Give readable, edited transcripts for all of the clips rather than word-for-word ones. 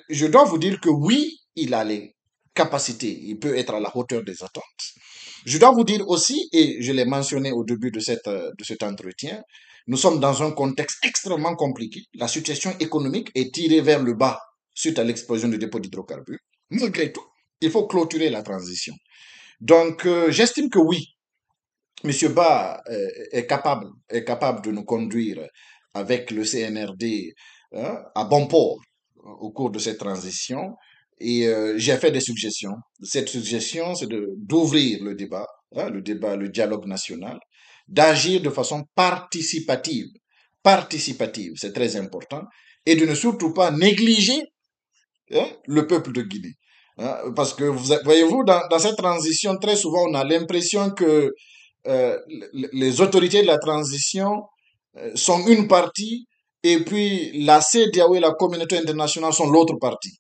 je dois vous dire que oui, il a les capacités, il peut être à la hauteur des attentes. Je dois vous dire aussi, et je l'ai mentionné au début de cet entretien, nous sommes dans un contexte extrêmement compliqué. La situation économique est tirée vers le bas suite à l'explosion du dépôt d'hydrocarbures. Malgré tout, il faut clôturer la transition. Donc, j'estime que oui, M. Ba est capable de nous conduire avec le CNRD à bon port au cours de cette transition. Et j'ai fait des suggestions. Cette suggestion, c'est d'ouvrir le dialogue national, d'agir de façon participative. Participative, c'est très important. Et de ne surtout pas négliger le peuple de Guinée. Parce que, voyez-vous, dans cette transition, très souvent, on a l'impression que les autorités de la transition sont une partie et puis la CEDEAO et la communauté internationale sont l'autre partie.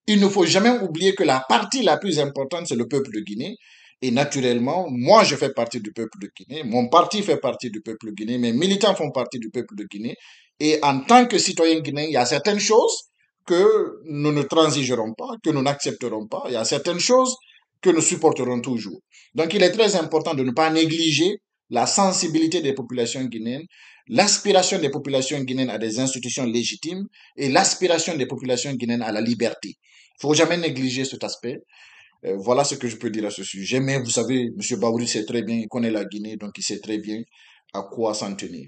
Il ne faut jamais oublier que la partie la plus importante, c'est le peuple de Guinée. Et naturellement, moi, je fais partie du peuple de Guinée, mon parti fait partie du peuple de Guinée, mes militants font partie du peuple de Guinée. Et en tant que citoyen guinéen, il y a certaines choses que nous ne transigerons pas, que nous n'accepterons pas. Il y a certaines choses que nous supporterons toujours. Donc, il est très important de ne pas négliger la sensibilité des populations guinéennes, l'aspiration des populations guinéennes à des institutions légitimes et l'aspiration des populations guinéennes à la liberté. Il faut jamais négliger cet aspect. Voilà ce que je peux dire à ce sujet. Mais vous savez, M. Baouri sait très bien, il connaît la Guinée, donc il sait très bien à quoi s'en tenir.